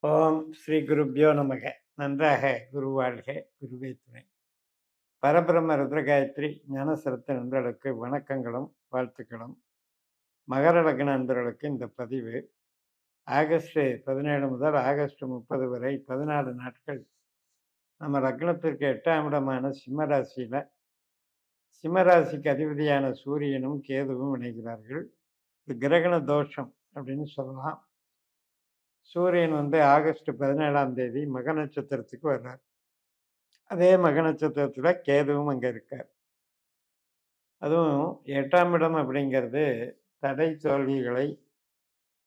ஓம் ஸ்ரீ குருப்யோ நமக. நன்றாக குரு வாழ்க, குருவே துணை. பரபிரம்ம ருத்ரகாயத்ரி ஞானசரத்த நண்பர்களுக்கு வணக்கங்களும் வாழ்த்துக்களும். மகர லக்ன நண்பர்களுக்கு இந்த பதிவு ஆகஸ்ட் 17 முதல் ஆகஸ்ட் 30 வரை 14 நாட்கள் நம்ம லக்னத்திற்கு 8ஆம் இடமான சிம்மராசியில சிம்மராசிக்கு அதிபதியான சூரியனும் கேதுவும் இணைகிறார்கள். இது கிரகண தோஷம் அப்படின்னு சொல்லலாம். சூரியன் ஆகஸ்ட் 17ஆம் தேதி மக நட்சத்திரத்துக்கு வர்றார். அதே மக நட்சத்திரத்துல கேதுவும் அங்க இருக்கார். அதுவும் 8ஆம் இடம் அப்படிங்கிறது தடை தோல்விகளை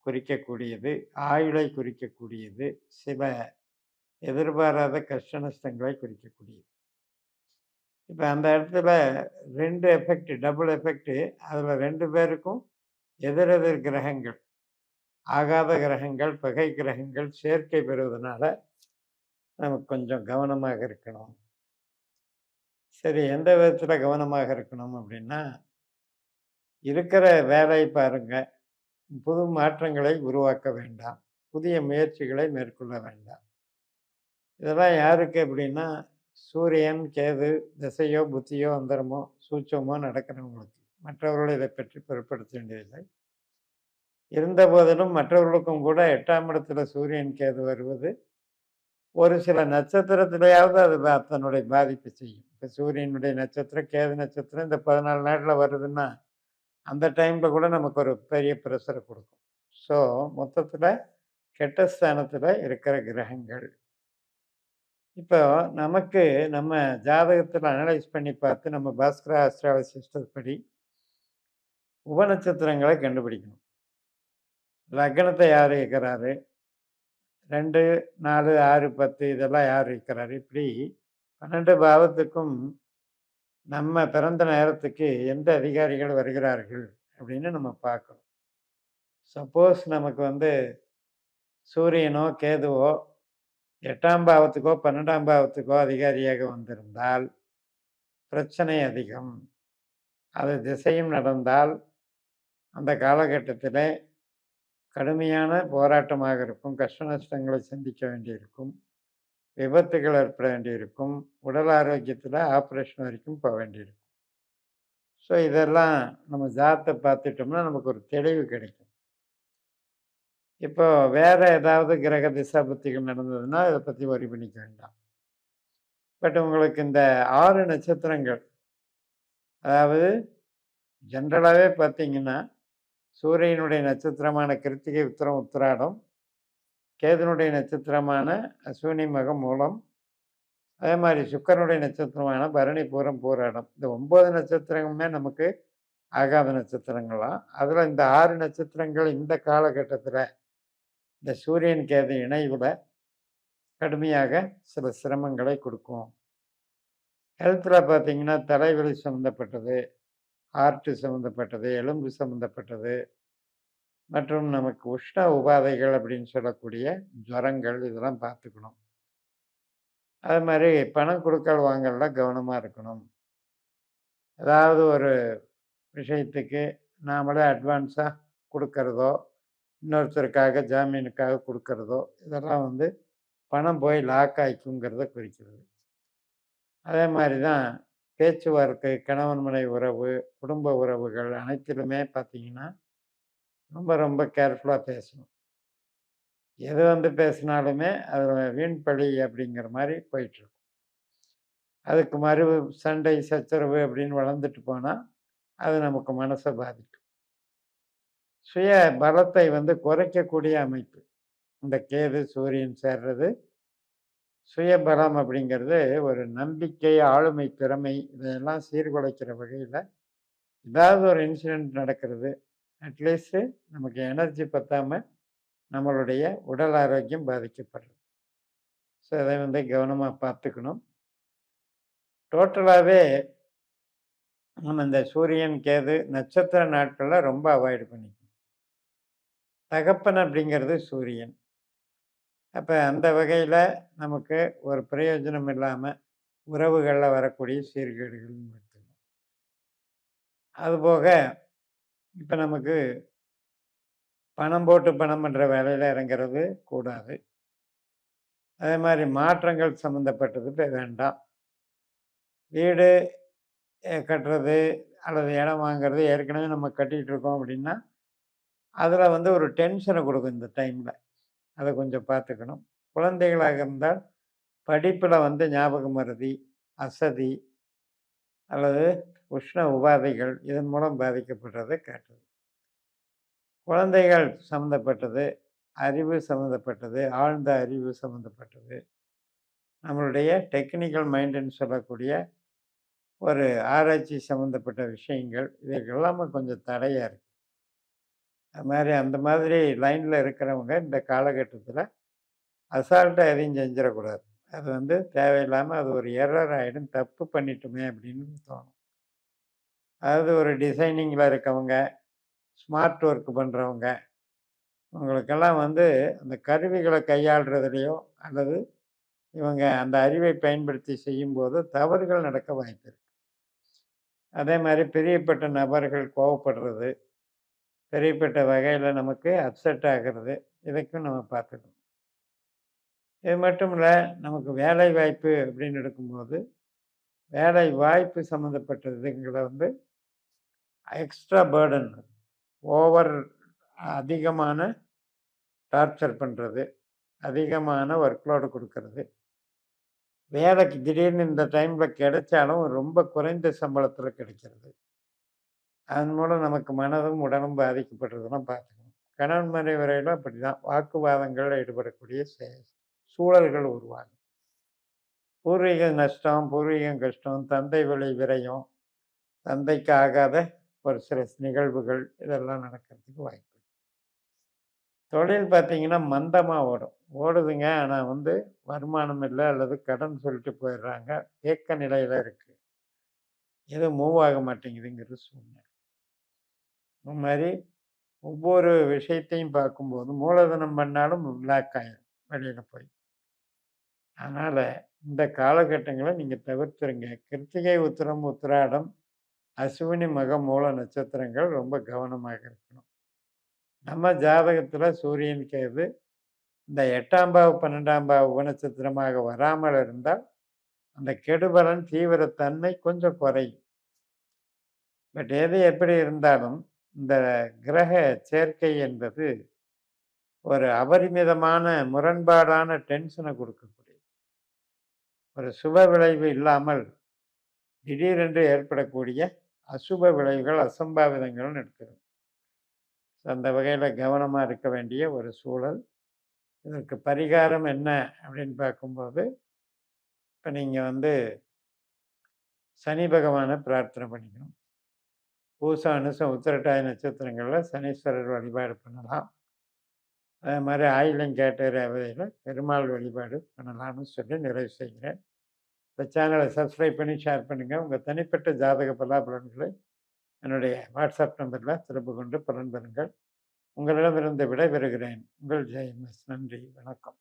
குறிக்கக்கூடியது, ஆயுளை குறிக்கக்கூடியது, சில எதிர்பாராத கஷ்ட நஷ்டங்களை குறிக்கக்கூடியது. இப்ப அந்த இடத்துல 2 எஃபெக்ட், டபுள் எஃபெக்ட். அதுல 2 பேருக்கும் எதிரெதிர் கிரகங்கள், ஆகாத கிரகங்கள், பகை கிரகங்கள் சேர்க்கை பெறுவதனால நமக்கு கொஞ்சம் கவனமாக இருக்கணும். சரி, எந்த விதத்துல கவனமாக இருக்கணும் அப்படின்னா, இருக்கிற வேலையை பாருங்க. புது மாற்றங்களை உருவாக்க வேண்டாம். புதிய முயற்சிகளை மேற்கொள்ள வேண்டாம். இதெல்லாம் யாருக்கு அப்படின்னா, சூரியன், கேது திசையோ, புத்தியோ, அந்தரமோ, சூட்சமோ நடக்கிறவங்களுக்கு. மற்றவர்கள் இதை பற்றி பொருட்படுத்த வேண்டியதில்லை. இருந்தபோதிலும் மற்றவர்களுக்கும் கூட 8ஆம் இடத்துல சூரியன், கேது வருவது ஒரு சில நட்சத்திரத்திலேயாவது அது தன்னுடைய பாதிப்பு செய்யும். இப்ப சூரியனுடைய நட்சத்திரம், கேது நட்சத்திரம் இந்த 14 நாட்ல வருதுன்னா, அந்த டைம்ல கூட நமக்கு ஒரு பெரிய பிரஷர குடுக்கும். ஸோ, மொத்தத்துல கெட்ட ஸ்தானத்துல இருக்கிற கிரகங்கள். இப்போ நமக்கு நம்ம ஜாதகத்துல அனலைஸ் பண்ணி பார்த்து நம்ம பாஸ்கரா அஸ்ட்ராலஜி சிஸ்டம் படி உபநட்சத்திரங்களை கண்டுபிடிக்கணும். லக்னத்தை யார் இருக்கிறாரு, 2, 4, 6, 10 இதெல்லாம் யார் இருக்கிறாரு, இப்படி 12 பாவத்துக்கும் நம்ம பிறந்த நேரத்துக்கு எந்த அதிகாரிகள் வருகிறார்கள் அப்படின்னு நம்ம பார்க்கணும். சப்போஸ் நமக்கு சூரியனோ, கேதுவோ 8ஆம் பாவத்துக்கோ, 12ஆம் பாவத்துக்கோ அதிகாரியாக வந்திருந்தால் பிரச்சனை அதிகம். அது திசையும் நடந்தால் அந்த காலகட்டத்திலே கடுமையான போராட்டமாக இருக்கும். கஷ்ட நஷ்டங்களை சந்திக்க வேண்டியிருக்கும். விபத்துகள் ஏற்பட வேண்டியிருக்கும். உடல் ஆரோக்கியத்துல ஆப்ரேஷன் வரைக்கும் போக வேண்டியிருக்கும். ஸோ இதெல்லாம் நம்ம ஜாதகத்த பார்த்துட்டோம்னா நமக்கு ஒரு தெளிவு கிடைக்கும். இப்போ வேற ஏதாவது கிரக திசாபுத்திகள் நடந்ததுன்னா இத பத்தி வொரி பண்ணிக்க வேண்டாம். பட் உங்களுக்கு இந்த 6 நட்சத்திரங்கள், அதாவது ஜெனரலாவே பார்த்தீங்கன்னா, சூரியனுடைய நட்சத்திரமான கிருத்திகை, உத்திரம், உத்திராடம், கேதுனுடைய நட்சத்திரமான அஸ்வினி, மகம், மூலம், அதே மாரி சுக்கிரனுடைய நட்சத்திரமான பரணி, பூரம், பூராடம். இந்த 9 நட்சத்திரமுமே நமக்கு ஆகாத நட்சத்திரங்களாம். அதுல இந்த 6 நட்சத்திரங்கள் இந்த காலகட்டத்துல இந்த சூரியன், கேது இணைவுல கடுமையாக சில சிரமங்களை குடுக்கும். ஹெல்த்ல பார்த்தீங்கன்னா, தலைவலி சம்மந்தப்பட்டது, ஹார்ட் சம்மந்தப்பட்டது, எலும்பு சம்மந்தப்பட்டது, மற்றும் நமக்கு உஷ்ண உபாதைகள் அப்படின்னு சொல்லக்கூடிய ஜுரங்கள் இதெல்லாம் பார்த்துக்கணும். அது மாரி பணம் குடுக்கல் வாங்கல்ல கவனமா இருக்கணும். ஏதாவது ஒரு விஷயத்துக்கு நாமளே அட்வான்ஸா குடுக்கறதோ, இன்னொருத்தருக்காக ஜாமீனுக்காக குடுக்கறதோ, இதெல்லாம் பணம் போய் லாக் ஆயிக்குங்கிறத குறிக்கிறது. அதே மாரி தான் பேச்சுவார்த்தை, கணவன் மனைவி உறவு, குடும்ப உறவுகள் அனைத்திலுமே பார்த்தீங்கன்னா, ரொம்ப ரொம்ப கேர்ஃபுல்லா பேசணும். எது பேசினாலுமே அது வீண் பழி அப்படிங்கிற மாரி போயிட்டுருக்கும். அதுக்கு சண்டை, சச்சரவு அப்படின்னு வளர்ந்துட்டு போனா, அது நமக்கு மனச பாதிக்கும். சுய பலத்தை குறைக்கக்கூடிய அமைப்பு. இந்த கேது, சூரியன் சேர்றது, சுயபலம் அப்படிங்கிறது ஒரு நம்பிக்கை, ஆளுமை, திறமை இதையெல்லாம் சீர்குலைக்கிற வகையில ஏதாவது ஒரு இன்சிடென்ட் நடக்கிறது. அட்லீஸ்ட் நமக்கு எனர்ஜி பத்தாம நம்மளுடைய உடல் ஆரோக்கியம் பாதிக்கப்படுறது. ஸோ அதை கவனமா பார்த்துக்கணும். டோட்டலாவே நம்ம இந்த சூரியன், கேது நட்சத்திர நாட்கள்ல ரொம்ப அவாய்ட் பண்ணிக்கணும். தகப்பன் அப்படிங்கிறது சூரியன். அப்ப அந்த வகையில நமக்கு ஒரு பிரயோஜனம் இல்லாம உறவுகள்ல வரக்கூடிய சீர்கேடுகள்னு எடுத்துக்கணும். அதுபோக இப்ப நமக்கு பணம் போட்டு பணம் பண்ற வேலையில இறங்குறது கூடாது. அதே மாதிரி மாற்றங்கள் சம்மந்தப்பட்டது வேண்டாம். வீடு கட்டுறது அல்லது இடம் வாங்குறது ஏற்கனவே நம்ம கட்டிகிட்டு இருக்கோம் அப்படின்னா, அதில் வந்து ஒரு டென்ஷனை கொடுக்கும் இந்த டைமில். அதை கொஞ்சம் பார்த்துக்கணும். குழந்தைகளாக இருந்தால் படிப்பில் வந்து ஞாபக மறதி, அசதி அல்லது உஷ்ண உபாதைகள் இதன் மூலம் பாதிக்கப்படுறதை காட்டுது. குழந்தைகள் சம்மந்தப்பட்டது, அறிவு சம்மந்தப்பட்டது, ஆழ்ந்த அறிவு சம்மந்தப்பட்டது, நம்மளுடைய டெக்னிக்கல் மைண்டுன்னு சொல்லக்கூடிய ஒரு ஆராய்ச்சி சம்மந்தப்பட்ட விஷயங்கள் இதுக்கெல்லாமே கொஞ்சம் தடையாக இருக்குது. அது மாதிரி அந்த மாதிரி லைனில் இருக்கிறவங்க இந்த காலகட்டத்தில் அசால்ட்டாக எதையும் செஞ்சிடக்கூடாது. அது வந்து தேவையில்லாமல் அது ஒரு எரர் ஆகிடும், தப்பு பண்ணிட்டோமே அப்படின்னு தோணும். அதாவது ஒரு டிசைனிங்கில் இருக்கவங்க, ஸ்மார்ட் ஒர்க் பண்ணுறவங்க, உங்களுக்கெல்லாம் வந்து அந்த கருவிகளை கையாளுறதுலையோ அல்லது இவங்க அந்த அறிவை பயன்படுத்தி செய்யும்போது தவறுகள் நடக்க வாய்ப்பு இருக்கு. அதே மாதிரி பிரியப்பட்ட நபர்கள் கோவப்படுறது, பிரியப்பட்ட வகையில் நமக்கு அப்செட் ஆகிறது, இதுக்கும் நம்ம பார்த்துக்கணும். இது மட்டும் இல்லை, நமக்கு வேலை வாய்ப்பு அப்படின்னு எடுக்கும்போது வேலை வாய்ப்பு சம்மந்தப்பட்டதுங்களை வந்து எக்ஸ்ட்ரா பேர்டன், ஓவர் அதிகமான டார்ச்சர் பண்ணுறது, அதிகமான ஒர்க்லோடு கொடுக்கறது, வேலைக்கு திடீர்னு இந்த டைமில் கிடைச்சாலும் ரொம்ப குறைந்த சம்பளத்தில் கிடைக்கிறது. அதன் மூலம் நமக்கு மனதும் உடலும் பாதிக்கப்படுறதெல்லாம் பார்த்துக்கணும். கணவன் மனைவி வரையிலும் அப்படி தான் வாக்குவாதங்களில் ஈடுபடக்கூடிய சூழல்கள் உருவாகும். பூர்வீக நஷ்டம், பூர்வீகம் கஷ்டம், தந்தை வழி விரயம், தந்தைக்கு ஆகாத ஒரு சில நிகழ்வுகள் இதெல்லாம் நடக்கிறதுக்கு வாய்ப்பு. தொழில் பார்த்தீங்கன்னா மந்தமாக ஓடுதுங்க. ஆனால் வந்து வருமானம் இல்லை அல்லது கடன் சொல்லிட்டு போயிடுறாங்க. தேக்க நிலையில் இருக்குது. எதுவும் மூவ் ஆக மாட்டேங்குதுங்கிறது சூழ்நிலை. இந்த மாதிரி ஒவ்வொரு விஷயத்தையும் பார்க்கும்போது மூலதனம் பண்ணாலும் பிளாக் ஆயிடும் வெளியில் போய். அதனால் இந்த காலகட்டங்களை நீங்கள் தவிர்த்துருங்க. கிருத்திகை, உத்திரம், உத்திராடம், அஸ்வினி, மகம், மூல நட்சத்திரங்கள் ரொம்ப கவனமாக இருக்கணும். நம்ம ஜாதகத்தில் சூரியன் கேது இந்த 8ஆம் பாவ 12ஆம் பாவ உபநட்சத்திரமாக வராமல் இருந்தால் அந்த கெடுபலன் தீவிரத்தன்மை கொஞ்சம் குறையும். பட் எது எப்படி இருந்தாலும் இந்த கிரக சேர்க்கை என்பது ஒரு அபரிமிதமான முரண்பாடான டென்ஷனை கொடுக்கக்கூடிய ஒரு சுப விளைவு இல்லாமல் திடீரென்று ஏற்படக்கூடிய அசுப விளைவுகள், அசம்பாவிதங்கள் எடுத்துரும். அந்த வகையில் கவனமாக இருக்க வேண்டிய ஒரு சூழல். இதற்கு பரிகாரம் என்ன அப்படின்னு பார்க்கும்போது, இப்போ நீங்கள் வந்து சனி பகவானை பிரார்த்தனை பண்ணிக்கணும். பூசம், அனுசம், உத்திரட்டாதி நட்சத்திரங்களில் சனீஸ்வரர் வழிபாடு பண்ணலாம். அதே மாதிரி ஆயிலம் கேட்ட ரேவதியில் பெருமாள் வழிபாடு பண்ணலாம்னு சொல்லி நிறைவு செய்கிறேன். இந்த சேனலை சப்ஸ்கிரைப் பண்ணி ஷேர் பண்ணுங்கள். உங்கள் தனிப்பட்ட ஜாதக பலாபலன்களை என்னுடைய வாட்ஸ்அப் நம்பரில் தொடர்பு கொண்டு பலன் பெறுங்கள். உங்களிடமிருந்து விடைபெறுகிறேன். உங்கள் ஜெயமஸ். நன்றி, வணக்கம்.